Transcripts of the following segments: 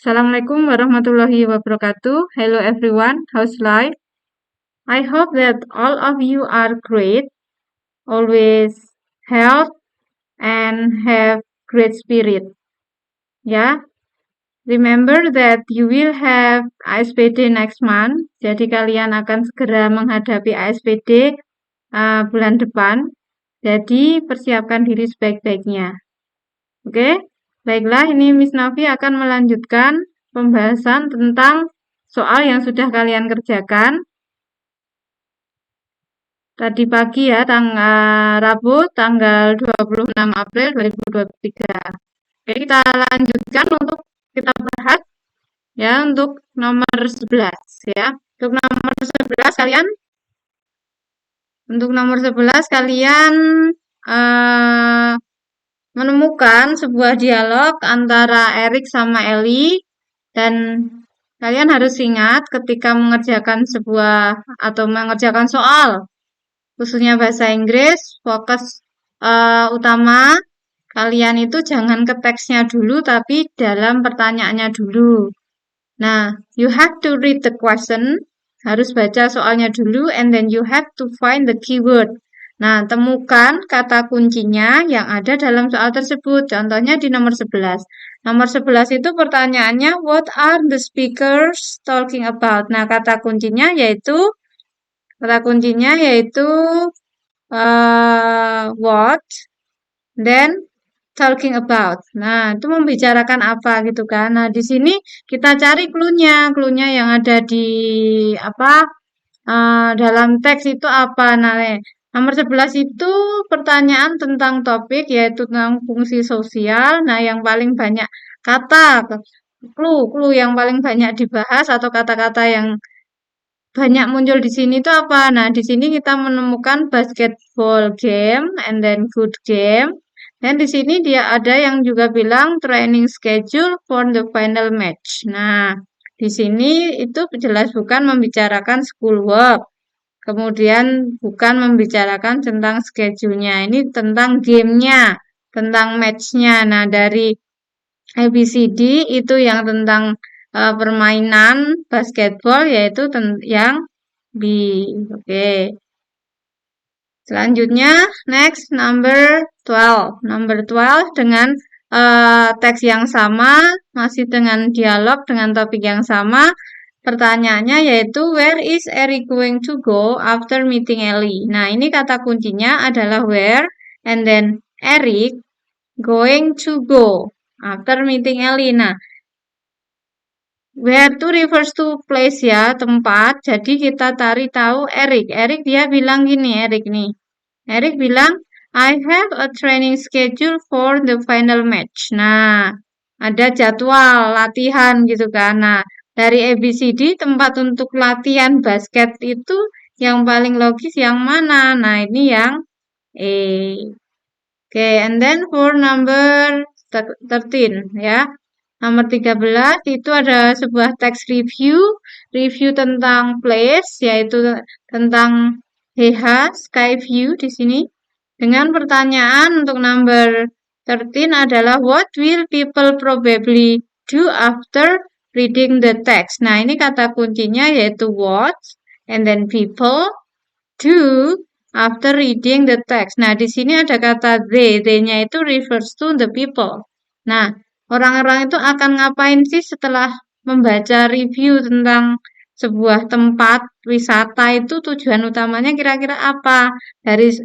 Assalamualaikum warahmatullahi wabarakatuh. Hello everyone, how's life? I hope that all of you are great, always health and have great spirit. Ya, remember that you will have ASPD next month. Jadi kalian akan segera menghadapi ASPD bulan depan. Jadi persiapkan diri sebaik-baiknya. Oke, baiklah ini Miss Nafi akan melanjutkan pembahasan tentang soal yang sudah kalian kerjakan tadi pagi ya, Rabu tanggal 26 April 2023. Oke, kita lanjutkan untuk kita bahas ya untuk nomor 11 ya. Untuk nomor 11 kalian menemukan sebuah dialog antara Erik sama Ellie dan kalian harus ingat ketika mengerjakan sebuah atau mengerjakan soal khususnya bahasa Inggris, fokus utama kalian itu jangan ke teksnya dulu tapi dalam pertanyaannya dulu. Nah, you have to read the question, harus baca soalnya dulu, and then you have to find the keyword. Nah, temukan kata kuncinya yang ada dalam soal tersebut. Contohnya di nomor 11. Nomor 11 itu pertanyaannya, what are the speakers talking about? Nah, kata kuncinya yaitu what, then talking about. Nah, itu membicarakan apa gitu kan. Nah, di sini kita cari clue-nya. Clue-nya yang ada di dalam teks itu apa. Nah, nomor 11 itu pertanyaan tentang topik yaitu tentang fungsi sosial. Nah, yang paling banyak kata, clue yang paling banyak dibahas atau kata-kata yang banyak muncul di sini itu apa? Nah, di sini kita menemukan basketball game and then good game. Dan di sini dia ada yang juga bilang training schedule for the final match. Nah, di sini itu jelas bukan membicarakan schoolwork. Kemudian bukan membicarakan tentang schedule-nya. Ini tentang gamenya, tentang match-nya. Nah, dari ABCD itu yang tentang permainan basketball yaitu yang B. Oke. Selanjutnya, next number 12. Number 12 dengan teks yang sama, masih dengan dialog dengan topik yang sama. Pertanyaannya yaitu where is Eric going to go after meeting Ellie? Nah, ini kata kuncinya adalah where and then Eric going to go after meeting Ellie. Nah, where to refers to place ya, tempat. Jadi kita cari tahu Eric. Eric dia bilang gini, Eric nih. Eric bilang, I have a training schedule for the final match. Nah, ada jadwal latihan gitu kan. Nah, dari ABCD tempat untuk latihan basket itu yang paling logis yang mana? Nah, ini yang A. Oke, and then for number 13 ya. Nomor 13 itu ada sebuah teks review tentang place, yaitu tentang HH, sky view di sini. Dengan pertanyaan untuk number 13 adalah what will people probably do after reading the text. Nah, ini kata kuncinya yaitu what, and then people do after reading the text. Nah, di sini ada kata they-nya itu refers to the people. Nah, orang-orang itu akan ngapain sih setelah membaca review tentang sebuah tempat wisata itu tujuan utamanya kira-kira apa? Dari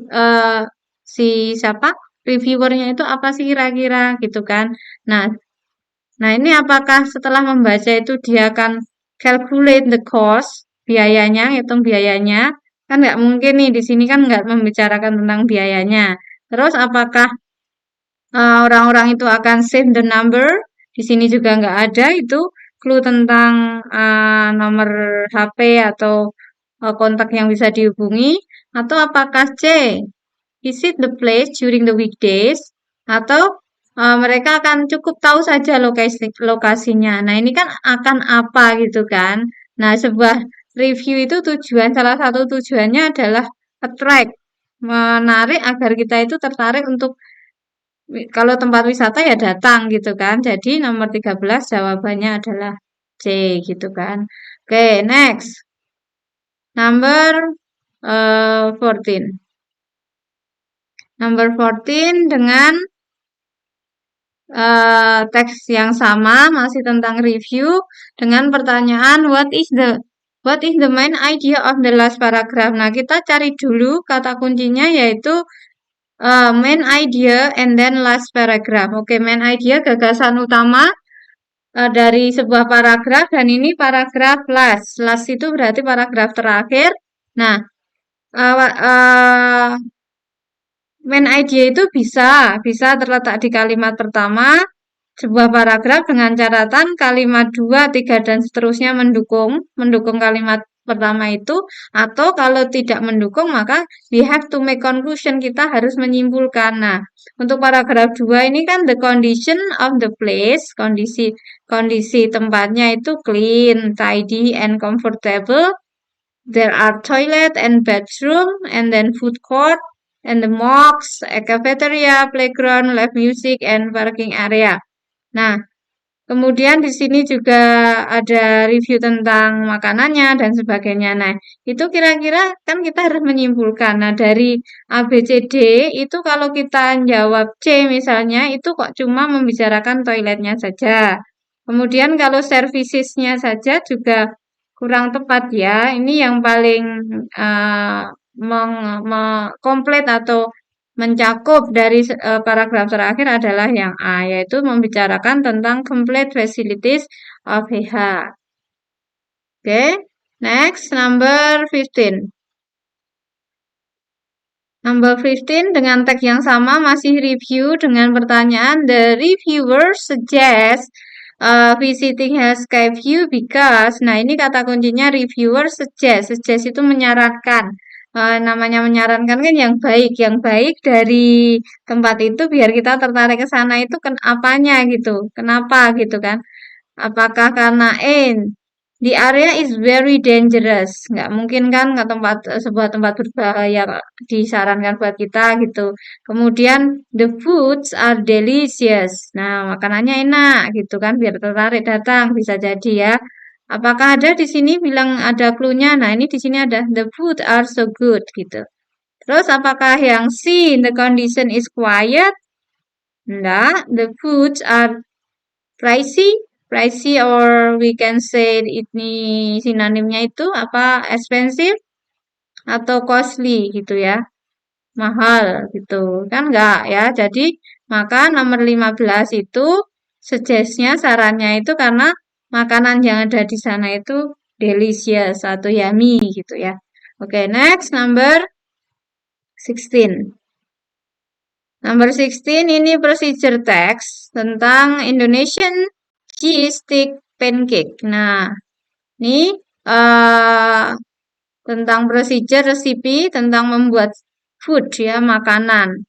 si siapa? Reviewernya itu apa sih kira-kira gitu kan? Nah, ini apakah setelah membaca itu dia akan calculate the cost, biayanya, hitung biayanya? Kan nggak mungkin nih, di sini kan nggak membicarakan tentang biayanya. Terus apakah orang-orang itu akan save the number? Di sini juga nggak ada itu clue tentang nomor HP atau kontak yang bisa dihubungi. Atau apakah C? Is it the place during the weekdays? Atau mereka akan cukup tahu saja lokasinya. Nah, ini kan akan apa gitu kan. Nah, sebuah review itu salah satu tujuannya adalah attract, menarik agar kita itu tertarik untuk Kalau tempat wisata ya datang gitu kan. Jadi nomor 13 jawabannya adalah C gitu kan. Oke, next. Number 14. Number 14 dengan teks yang sama masih tentang review dengan pertanyaan what is the main idea of the last paragraph. Nah, kita cari dulu kata kuncinya yaitu main idea and then last paragraph. Oke, main idea gagasan utama dari sebuah paragraf dan ini paragraf last. Last itu berarti paragraf terakhir. Nah, main idea itu bisa terletak di kalimat pertama sebuah paragraf dengan catatan kalimat 2, 3, dan seterusnya mendukung kalimat pertama itu, atau kalau tidak mendukung maka we have to make conclusion, kita harus menyimpulkan. Nah, untuk paragraf 2 ini kan the condition of the place, kondisi tempatnya itu clean, tidy, and comfortable. There are toilet and bathroom, and then food court, and the mosque, a cafeteria, playground, live music, and parking area. Nah, kemudian di sini juga ada review tentang makanannya dan sebagainya. Nah, itu kira-kira kan kita harus menyimpulkan. Nah, dari A, B, C, D itu kalau kita jawab C misalnya, itu kok cuma membicarakan toiletnya saja. Kemudian kalau servicesnya saja juga kurang tepat ya. Ini yang paling komplit atau mencakup dari paragraf terakhir adalah yang A, yaitu membicarakan tentang complete facilities of HH. Oke, next number 15. Number 15 dengan tag yang sama masih review dengan pertanyaan the reviewer suggests visiting Skype View because. Nah, ini kata kuncinya reviewer suggest. Suggest itu menyarankan. Namanya menyarankan kan yang baik dari tempat itu biar kita tertarik ke sana itu apanya gitu, kenapa gitu kan? Apakah karena the area is very dangerous, nggak mungkin kan ke sebuah tempat berbahaya disarankan buat kita gitu. Kemudian the foods are delicious, nah makanannya enak gitu kan biar tertarik datang bisa jadi ya. Apakah ada di sini bilang ada clue-nya? Nah, ini di sini ada the food are so good gitu. Terus apakah yang C, the condition is quiet? Enggak, the foods are pricey, or we can say ini sinonimnya itu apa? Expensive atau costly gitu ya. Mahal gitu. Kan enggak ya. Jadi maka nomor 15 itu suggest-nya, sarannya itu karena makanan yang ada di sana itu delicious atau yummy gitu ya. Oke, next number 16. Number 16 ini procedure text tentang Indonesian cheese stick pancake. Nah, ini tentang procedure resipi tentang membuat food ya, makanan.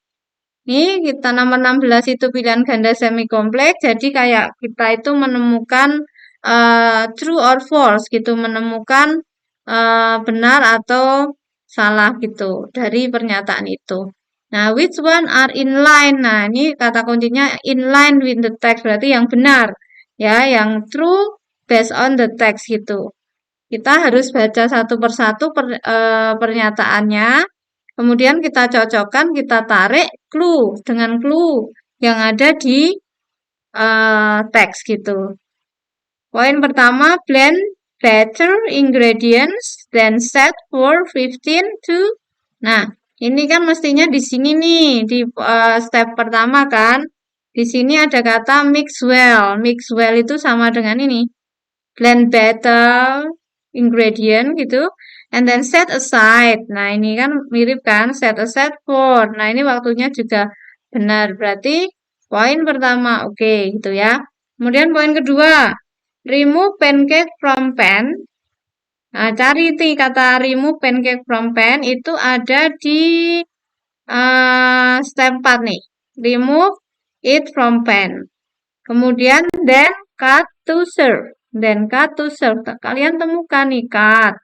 Ini kita nomor 16 itu pilihan ganda semi kompleks. Jadi kayak kita itu menemukan true or false gitu, menemukan benar atau salah gitu dari pernyataan itu. Nah, which one are in line? Nah, ini kata kuncinya in line with the text, berarti yang benar. Ya, yang true based on the text gitu. Kita harus baca satu persatu pernyataannya, kemudian kita cocokkan, kita tarik clue dengan clue yang ada di teks gitu. Poin pertama, blend better ingredients, then set for 15 to. Nah, ini kan mestinya di sini nih, di step pertama kan. Di sini ada kata mix well. Mix well itu sama dengan ini. Blend better ingredient gitu. And then set aside. Nah, ini kan mirip kan, set aside for. Nah, ini waktunya juga benar. Berarti poin pertama oke gitu ya. Kemudian poin kedua, remove pancake from pan. Nah, cari kata remove pancake from pan itu ada di step 4 nih. Remove it from pan. Kemudian then cut to serve. Then cut to serve. Kalian temukan nih cut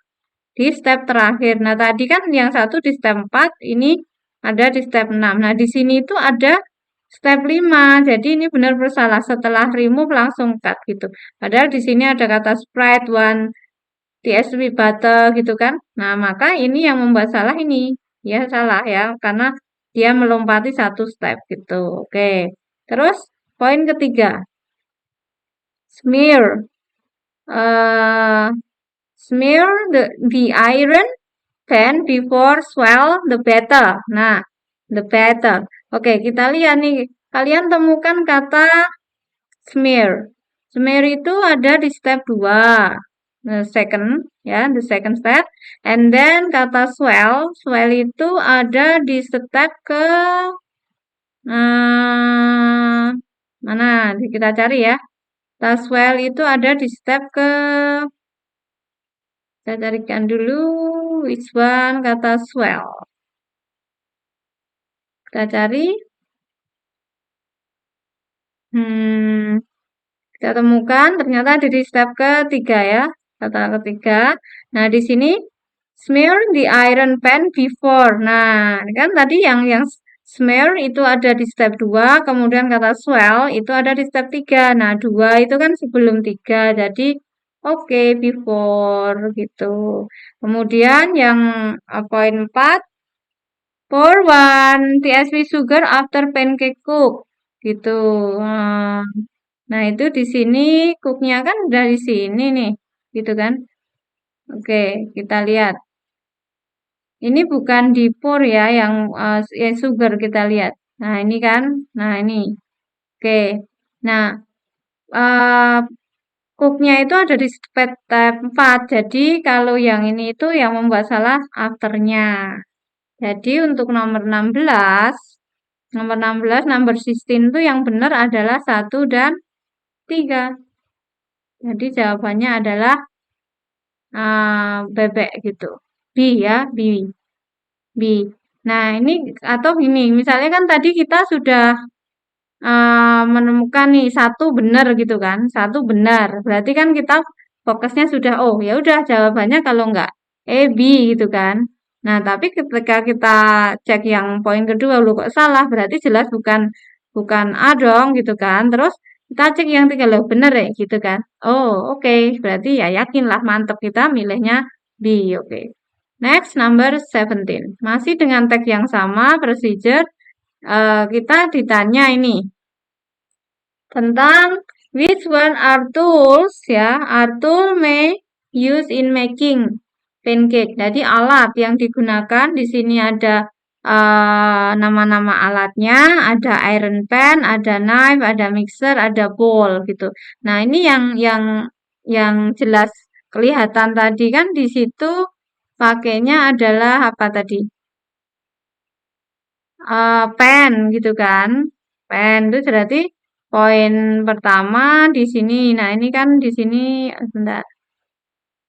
di step terakhir. Nah, tadi kan yang satu di step 4, ini ada di step 6. Nah, di sini itu ada Step 5. Jadi ini benar bersalah. Setelah remove langsung cut gitu. Padahal di sini ada kata spread one TSP butter gitu kan. Nah, maka ini yang membuat salah ini. Ya salah ya karena dia melompati satu step gitu. Oke. Terus poin ketiga. Smear. Uh, smear the iron pan before swell the batter. Nah, the batter. Oke, kita lihat nih. Kalian temukan kata smear. Smear itu ada di step 2. The second, ya, the second step. And then kata swell. Swell itu ada di step ke mana? Kita cari ya. Kata swell itu ada di step ke kita carikan dulu which one kata swell. Kita cari. Kita temukan ternyata ada di step ketiga ya. Kata ketiga. Nah, di sini smear the iron pan before. Nah, kan tadi yang smear itu ada di step 2, kemudian kata swell itu ada di step 3. Nah, 2 itu kan sebelum 3. Jadi oke, before gitu. Kemudian yang poin 4, pour 1 TSP sugar after pancake cook gitu. Nah, itu di sini cooknya kan dari sini nih, gitu kan? Oke, kita lihat. Ini bukan di pour ya, yang sugar kita lihat. Nah, ini kan. Nah, ini. Oke. Nah, uh, cooknya itu ada di step 4. Jadi, kalau yang ini itu yang membuat salah afternya. Jadi, untuk nomor 16, number 16 itu yang benar adalah 1 dan 3. Jadi, jawabannya adalah bebek gitu. B ya, B. B. Nah, ini atau gini, misalnya kan tadi kita sudah menemukan nih satu benar gitu kan, satu benar. Berarti kan kita fokusnya sudah, oh ya udah jawabannya kalau enggak B gitu kan. Nah, tapi ketika kita cek yang poin kedua, lu kok salah, berarti jelas bukan bukan A dong gitu kan. Terus kita cek yang 3 loh bener ya gitu kan. Oh, oke. Berarti ya yakinlah mantep kita milihnya B. Oke. Next number 17. Masih dengan tag yang sama procedure kita ditanya ini tentang which one are tools ya, are tool may use in making pancake. Jadi alat yang digunakan di sini ada nama-nama alatnya, ada iron pan, ada knife, ada mixer, ada bowl gitu. Nah, ini yang jelas kelihatan tadi kan di situ pakainya adalah apa tadi? Pen gitu kan. Pen itu berarti poin pertama di sini. Nah, ini kan di sini sebentar.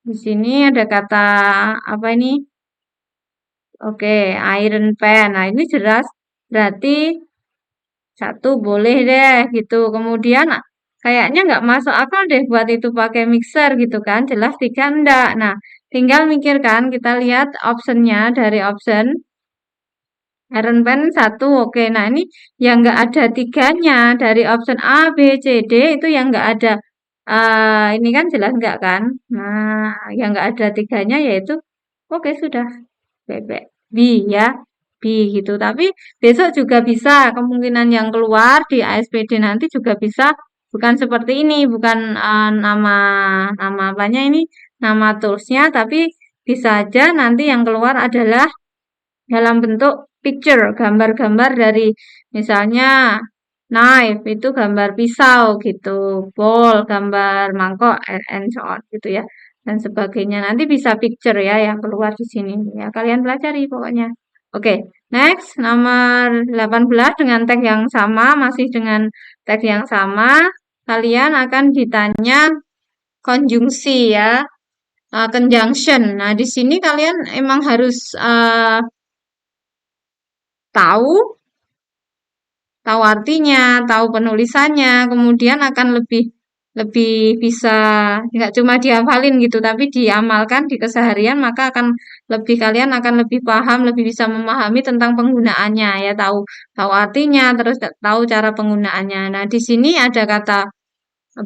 Di sini ada kata apa ini? Oke, iron pen. Nah, ini jelas berarti satu boleh deh gitu. Kemudian kayaknya nggak masuk akal deh buat itu pakai mixer gitu kan. Jelas 3 enggak. Nah, tinggal mikirkan kita lihat optionnya dari option Iron Man 1, oke. Nah, ini yang nggak ada tiganya dari option A, B, C, D itu yang nggak ada. Ini kan jelas nggak kan? Nah, yang nggak ada tiganya yaitu, oke sudah, bebek. B ya, B gitu. Tapi besok juga bisa kemungkinan yang keluar di ASPD nanti juga bisa bukan seperti ini, bukan nama nama apanya ini, nama toolsnya, tapi bisa aja nanti yang keluar adalah dalam bentuk picture, gambar-gambar dari misalnya knife itu gambar pisau gitu, bowl gambar mangkok and so on gitu ya dan sebagainya. Nanti bisa picture ya yang keluar di sini ya. Kalian pelajari pokoknya. Oke, next nomor 18 dengan tag yang sama, masih dengan tag yang sama, kalian akan ditanya konjungsi ya. Conjunction. Nah, di sini kalian emang harus tahu tahu artinya, tahu penulisannya, kemudian akan lebih lebih bisa nggak cuma dihafalin gitu, tapi diamalkan di keseharian, maka kalian akan lebih paham, lebih bisa memahami tentang penggunaannya ya, tahu tahu artinya, terus tahu cara penggunaannya. Nah, di sini ada kata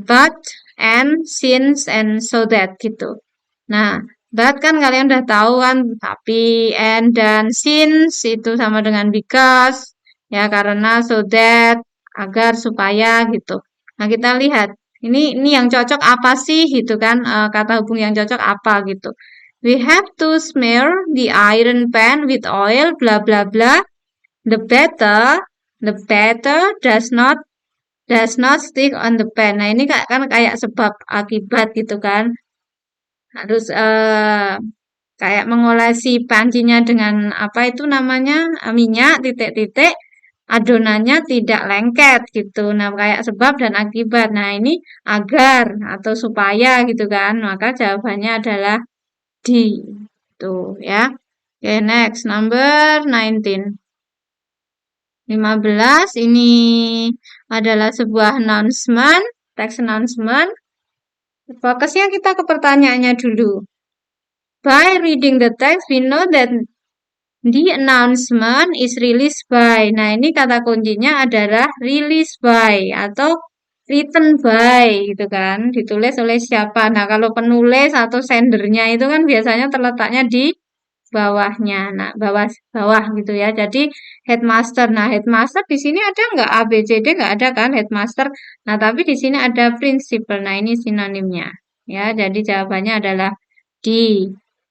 but and since and so that gitu. Nah, but kan kalian udah tahu kan, tapi and dan since itu sama dengan because ya, karena so that agar supaya gitu. Nah, kita lihat ini yang cocok apa sih gitu kan, kata hubung yang cocok apa gitu. We have to smear the iron pan with oil bla bla bla. The better does not stick on the pan. Nah, ini kan kayak sebab akibat gitu kan. Harus kayak mengolesi pancinya dengan apa itu namanya, minyak titik-titik, adonannya tidak lengket gitu. Nah, kayak sebab dan akibat. Nah, ini agar atau supaya gitu kan. Maka jawabannya adalah D. Tuh ya. Oke, next number 19. 15 ini adalah sebuah announcement, text announcement. Fokusnya kita ke pertanyaannya dulu. By reading the text, we know that the announcement is released by. Nah, ini kata kuncinya adalah released by atau written by gitu kan. Ditulis oleh siapa. Nah, kalau penulis atau sendernya itu kan biasanya terletaknya di bawahnya. Nah, bawah gitu ya. Jadi headmaster. Nah, headmaster di sini ada nggak A, B, C, D? Nggak ada kan headmaster. Nah, tapi di sini ada principal. Nah, ini sinonimnya. Ya, jadi jawabannya adalah D.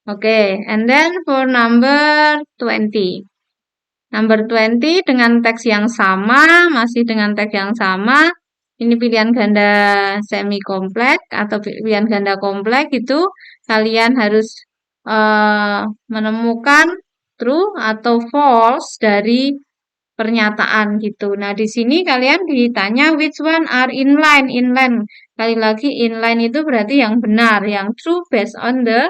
Oke, and then for number 20. Number 20 dengan teks yang sama, masih dengan teks yang sama. Ini pilihan ganda semi kompleks atau pilihan ganda kompleks itu kalian harus menemukan true atau false dari pernyataan gitu. Nah, di sini kalian ditanya which one are inline. Inline. Kali lagi inline itu berarti yang benar, yang true based on the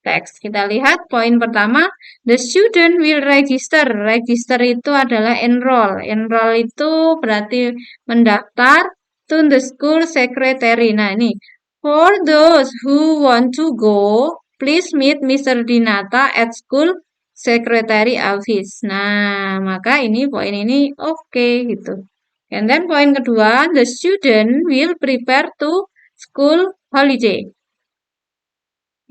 text. Kita lihat poin pertama, the student will register. Register itu adalah enroll. Enroll itu berarti mendaftar to the school secretary. Nah, ini for those who want to go, please meet Mr. Dinata at school secretary office. Nah, maka ini poin ini oke gitu. And then poin kedua, the student will prepare to school holiday.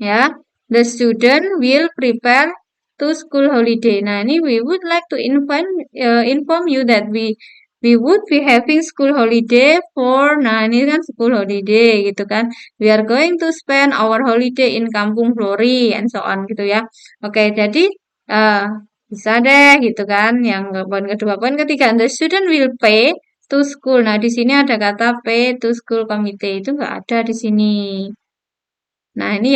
Ya, the student will prepare to school holiday. Nah, ini we would like to inform you that we would be having school holiday for, nah ini kan school holiday gitu kan. We are going to spend our holiday in Kampung Flori and so on gitu ya. Oke, jadi uh, bisa deh gitu kan. Yang poin kedua, poin ketiga, the student will pay to school. Nah, di sini ada kata pay to school committee, itu nggak ada di sini. Nah, ini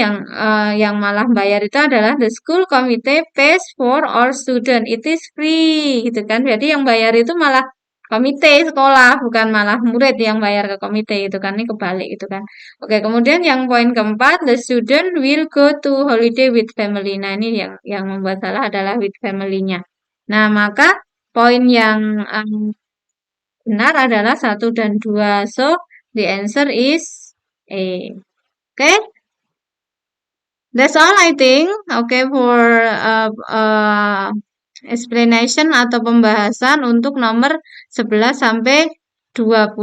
yang malah bayar itu adalah the school committee pays for all student. It is free gitu kan. Jadi yang bayar itu malah komite sekolah, bukan malah murid yang bayar ke komite itu kan. Ini kebalik gitu kan. Oke, kemudian yang poin keempat, the student will go to holiday with family. Nah, ini yang membuat salah adalah with family-nya. Nah, maka poin yang benar adalah 1 dan 2. So, the answer is A. Oke? That's all I think. Okay, for explanation atau pembahasan untuk nomor 11 sampai 20.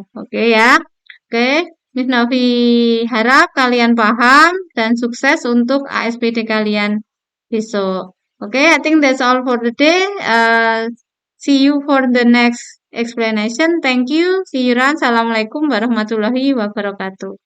Oke ya. Oke, Miss Novi harap kalian paham dan sukses untuk ASPD kalian besok. Oke, I think that's all for the day. See you for the next explanation. Thank you. See you around. Assalamualaikum warahmatullahi wabarakatuh.